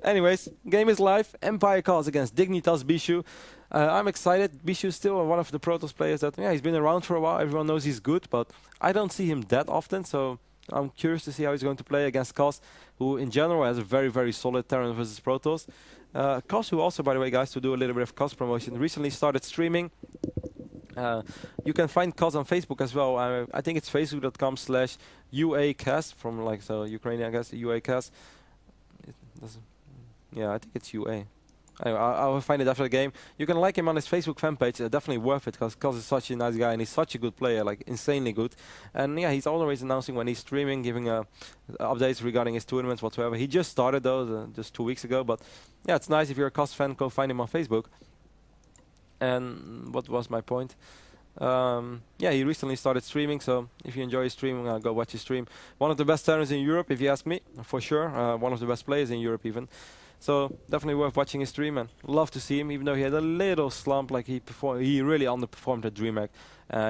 Anyways, game is live. Empire calls against Dignitas Bischu. I'm excited. Bischu is still one of the Protoss players that, yeah, he's been around for a while. Everyone knows he's good, but I don't see him that often. So I'm curious to see how he's going to play against Kos, who in general has a very, very solid Terran versus Protoss. Kos, who also, by the way, guys, to do a little bit of Kos promotion, recently started streaming. You can find Kos on Facebook as well. I think it's facebook.com/UACast from like so Ukrainian, I guess, UACast. It doesn't. Yeah, I think it's UA. Anyway, I will find it after the game. You can like him on his Facebook fan page. Definitely worth it because Kos is such a nice guy and he's such a good player, like insanely good. And yeah, he's always announcing when he's streaming, giving updates regarding his tournaments whatsoever. He just started those just 2 weeks ago, but yeah, it's nice if you're a Kos fan, go find him on Facebook. And what was my point? Yeah, he recently started streaming, so if you enjoy his streaming, go watch his stream. One of the best Terrans in Europe, if you ask me, for sure. One of the best players in Europe, even. So definitely worth watching his stream, and love to see him, even though he had a little slump, like he really underperformed at DreamHack.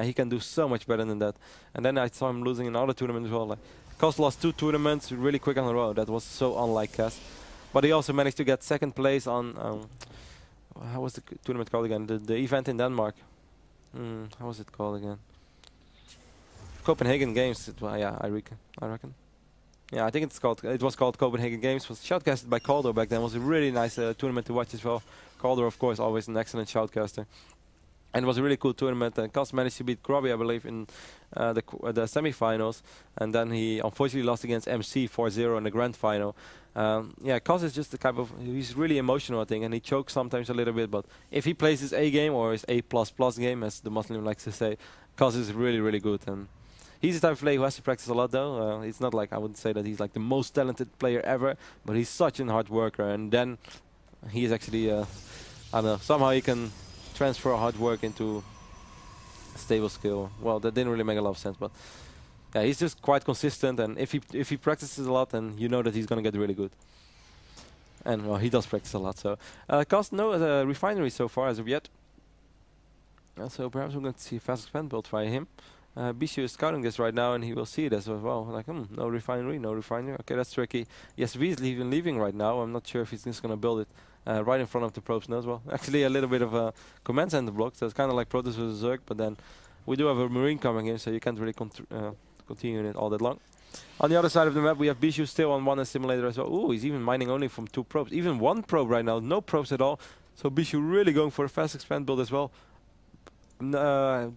He can do so much better than that. And then I saw him losing in another tournament as well. Like, Kos lost 2 tournaments really quick on the road. That was so unlike Kos. But he also managed to get 2nd place on, how was the tournament called again? The event in Denmark. How was it called again? Copenhagen Games. Yeah, I reckon. Yeah, I think it's called. It was called Copenhagen Games. It was shoutcasted by Calder back then. It was a really nice tournament to watch as well. Calder, of course, always an excellent shoutcaster. And it was a really cool tournament. Kos managed to beat Grobby, I believe, in the semi-finals. And then he unfortunately lost against MC 4-0 in the grand final. Yeah, Kos is just the type of... He's really emotional, I think, and he chokes sometimes a little bit. But if he plays his A game, or his A++ game, as the Muslim likes to say, Kos is really, really good. And he's the type of player who has to practice a lot, though. It's not like I would say that he's like the most talented player ever, but he's such a hard worker. And then he is actually... I don't know, somehow he can transfer hard work into stable skill. Well, that didn't really make a lot of sense, but yeah, he's just quite consistent, and if he practices a lot, then you know that he's gonna get really good. And well, he does practice a lot. So Kos no refinery so far as of yet. So perhaps we're going to see a fast expand build via him. Bischu is scouting this right now, and he will see it as well. Like, no refinery, no refinery. Okay, that's tricky. Yes, V is leaving right now. I'm not sure if he's just going to build it right in front of the probes now as well. Actually, a little bit of a command center block, so it's kind of like Protoss vs Zerg, but then we do have a Marine coming in, so you can't really continue it all that long. On the other side of the map, we have Bischu still on 1 simulator as well. Ooh, he's even mining only from 2 probes. Even 1 probe right now, no probes at all. So Bischu really going for a fast expand build as well.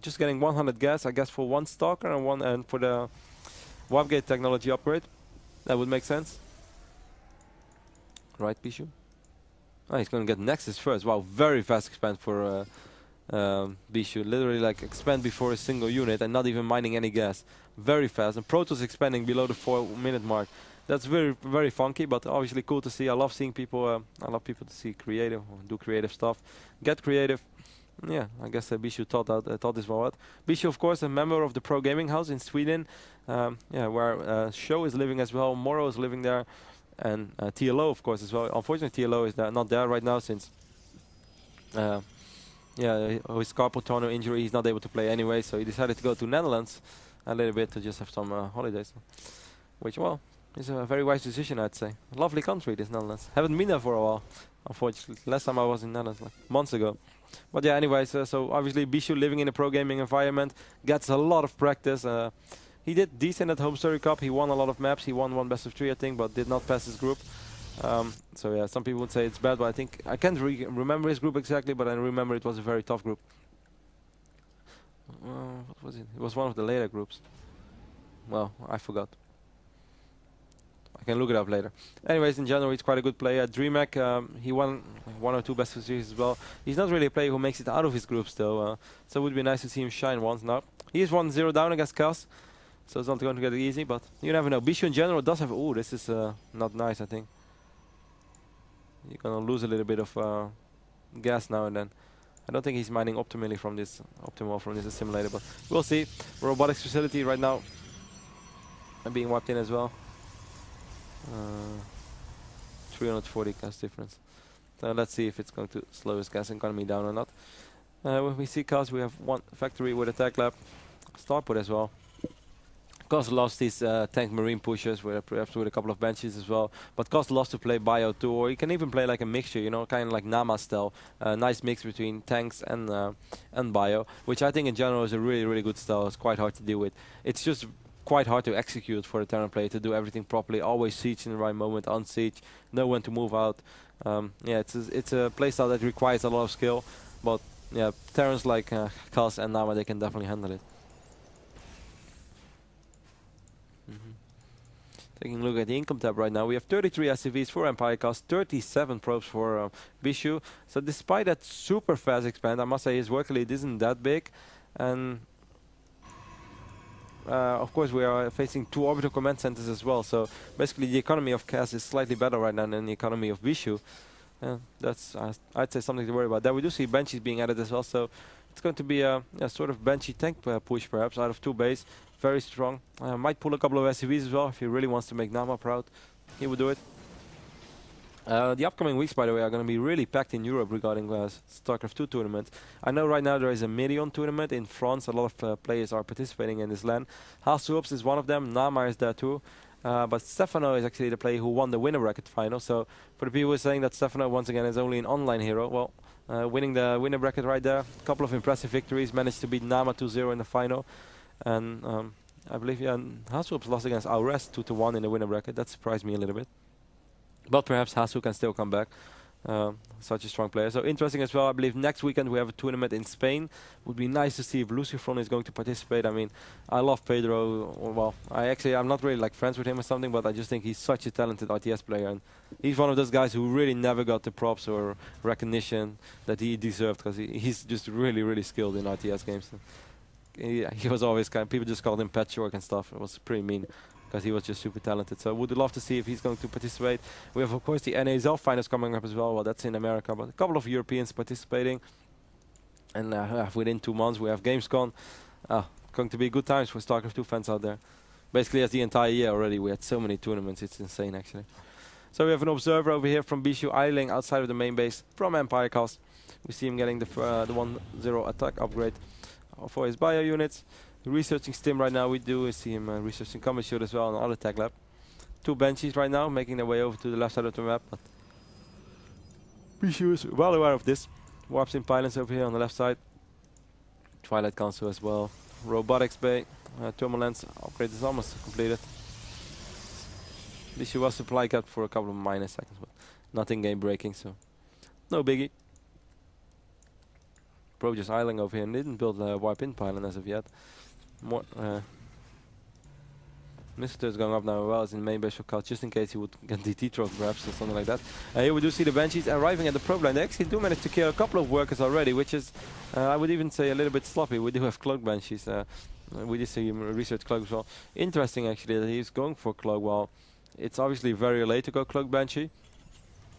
Just getting 100 gas, I guess, for 1 stalker and for the warp gate technology upgrade. That would make sense. Right, Bischu? Oh, he's going to get Nexus first. Wow, very fast expand for Bischu. Literally like expand before a single unit and not even mining any gas. Very fast. And Protoss expanding below the 4-minute mark. That's very, very funky, but obviously cool to see. I love seeing people. I love people to see creative, do creative stuff, get creative. Yeah, I guess Bischu thought this one out. Bischu, of course, a member of the Pro Gaming House in Sweden. Yeah, where Show is living as well. Moro is living there. And TLO, of course, as well. Unfortunately, TLO is not there right now since yeah, his carpal tunnel injury. He's not able to play anyway, so he decided to go to Netherlands a little bit to just have some holidays. Which, well, is a very wise decision, I'd say. Lovely country, this Netherlands. Haven't been there for a while, unfortunately. Last time I was in Netherlands, like months ago. But yeah, anyways, so obviously Bischu living in a pro gaming environment gets a lot of practice. He did decent at Home Story Cup. He won a lot of maps. He won 1 best of 3, I think, but did not pass his group. So yeah, some people would say it's bad, but I think I can't remember his group exactly, but I remember it was a very tough group. What was it? It was one of the later groups. Well, I forgot. I can look it up later. Anyways, in general, he's quite a good player. DreamHack, he won 1 or 2 best of 3s as well. He's not really a player who makes it out of his groups, though. So it would be nice to see him shine once now. He is 1-0 down against Kos. So it's not going to get easy, but you never know. Bischu in general does have... Oh, this is not nice, I think. You're going to lose a little bit of gas now and then. I don't think he's mining optimally from this assimilator, but we'll see. Robotics facility right now. And being wiped in as well. 340 gas difference. So let's see if it's going to slow his gas economy down or not. When we see Kos, we have 1 factory with a tech lab. Starport as well. Koz loves these tank marine pushers, perhaps with a couple of benches as well. But Koz loves to play bio too, or he can even play like a mixture, you know, kind of like Nama style. Nice mix between tanks and bio, which I think in general is a really, really good style. It's quite hard to deal with. It's just quite hard to execute for a Terran player to do everything properly. Always siege in the right moment, on siege, know when to move out. Yeah, it's a playstyle that requires a lot of skill. But yeah, Terrans like Koz and Nama, they can definitely handle it. Taking a look at the income tab right now, we have 33 SCVs for Empire Cast, 37 probes for Bischu. So despite that super fast expand, I must say his work lead isn't that big. And of course we are facing 2 orbital command centers as well. So basically the economy of Cast is slightly better right now than the economy of Bischu. That's, I'd say, something to worry about. There we do see Banshees being added as well. So it's going to be a sort of Banshee tank push perhaps out of 2 base. Very strong. Might pull a couple of SCVs as well if he really wants to make Nama proud. He would do it. The upcoming weeks, by the way, are going to be really packed in Europe regarding StarCraft 2 tournaments. I know right now there is a Merion tournament in France. A lot of players are participating in this LAN. Hasuops is one of them. Nama is there too. But Stefano is actually the player who won the winner bracket final. So for the people who are saying that Stefano once again is only an online hero, well, winning the winner bracket right there. A couple of impressive victories. Managed to beat Nama 2-0 in the final. And I believe Hasuops lost against Aures 2-1 in the winner bracket. That surprised me a little bit. But perhaps Hasu can still come back. Such a strong player. So interesting as well. I believe next weekend we have a tournament in Spain. Would be nice to see if Lucifron is going to participate. I mean, I love Pedro. Well, I'm not really like friends with him or something, but I just think he's such a talented RTS player. And he's one of those guys who really never got the props or recognition that he deserved, because he's just really, really skilled in RTS games. He was always people just called him Patchwork and stuff. It was pretty mean because he was just super talented. So would love to see if he's going to participate. We have, of course, the NASL finals coming up as well. Well, that's in America, but a couple of Europeans participating. And within 2 months we have Gamescom. Going to be good times for StarCraft 2 fans out there. Basically, as the entire year already, we had so many tournaments. It's insane, actually. So we have an observer over here from Bischu idling outside of the main base from Empire Cast. We see him getting the 1-0 attack upgrade for his bio units. Researching Stim right now. We do see him researching Combat Shield as well on other tech lab. 2 Banshees right now making their way over to the left side of the map, but Bischu is well aware of this. Warps in pylons over here on the left side. Twilight Council as well. Robotics Bay. Thermal Lens upgrade is almost completed. Bischu was supply capped for a couple of minor seconds, but nothing game breaking, so no biggie. Pro just idling over here and didn't build a warp in pylon as of yet. More Mr. is going up now as well as in the main base for Cal, just in case he would get DT trophy perhaps or something like that. Here we do see the Banshees arriving at the probe line. They actually do manage to kill a couple of workers already, which is, I would even say, a little bit sloppy. We do have Cloak Banshees. We did see him research Cloak as well. Interesting actually that he's going for Cloak. Well, it's obviously very late to go Cloak Banshee.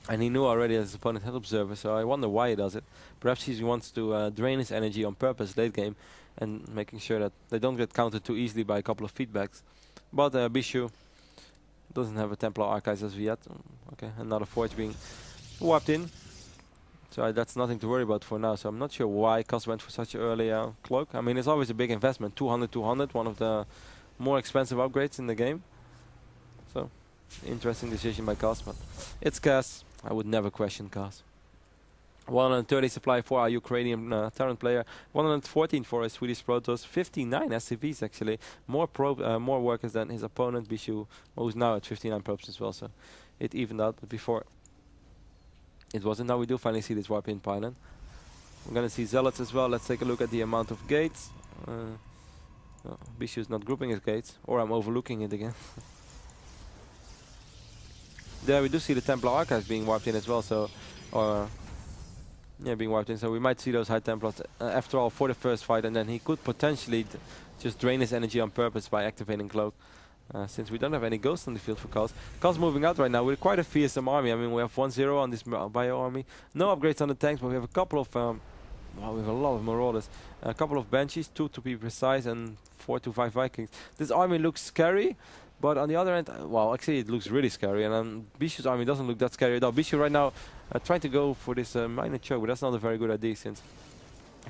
And he knew already that his opponent had Observer, so I wonder why he does it. Perhaps he wants to drain his energy on purpose late game and making sure that they don't get countered too easily by a couple of feedbacks. But Bischu doesn't have a Templar Archives as of yet. Okay, another Forge being warped in. So that's nothing to worry about for now. So I'm not sure why Cos went for such an early Cloak. I mean, it's always a big investment. 200, one of the more expensive upgrades in the game. So, interesting decision by Cos, but it's Cas. I would never question Cos. 130 supply for our Ukrainian Terran player, 114 for a Swedish Protoss, 59 SCVs actually, more workers than his opponent Bischu, who's now at 59 probes as well, so it evened out, but before it wasn't. Now we do finally see this warp in pylon. We're gonna see Zealots as well. Let's take a look at the amount of gates. Bischu is not grouping his gates, or I'm overlooking it again. There we do see the Templar Archives being wiped in as well, so being wiped in, so we might see those High Templars after all for the first fight, and then he could potentially just drain his energy on purpose by activating Cloak, since we don't have any ghosts on the field for Cos. Cos moving out right now with quite a fearsome army. I mean, we have 1-0 on this bio army, no upgrades on the tanks, but we have a couple of we have a lot of Marauders, a couple of Banshees, 2 to be precise, and 4 to 5 Vikings. This army looks scary. But on the other end, well, actually it looks really scary, and Bischu's army doesn't look that scary at all. Bischu right now trying to go for this minor choke, but that's not a very good idea, since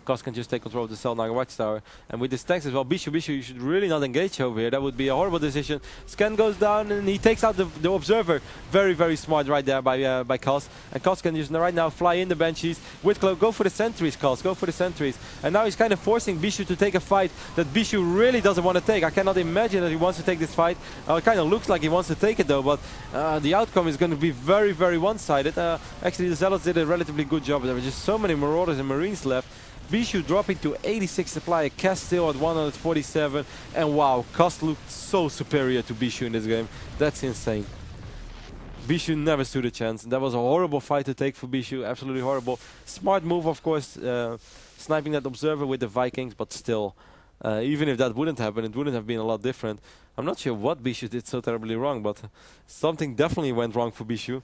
Kost can just take control of the Cell Naga Watchtower. And with this tanks as well, Bischu, you should really not engage over here. That would be a horrible decision. Scan goes down and he takes out the Observer. Very, very smart right there by Kost. And Kost can just right now fly in the Banshees with Cloak. Go for the sentries, Kost. Go for the sentries. And now he's kind of forcing Bischu to take a fight that Bischu really doesn't want to take. I cannot imagine that he wants to take this fight. It kind of looks like he wants to take it though, but the outcome is going to be very, very one-sided. Actually, the Zealots did a relatively good job. There were just so many Marauders and Marines left. Bischu dropping to 86 supply, Kost still at 147, and wow, Kost looked so superior to Bischu in this game. That's insane. Bischu never stood a chance. That was a horrible fight to take for Bischu, absolutely horrible. Smart move, of course, sniping that Observer with the Vikings, but still, even if that wouldn't happen, it wouldn't have been a lot different. I'm not sure what Bischu did so terribly wrong, but something definitely went wrong for Bischu.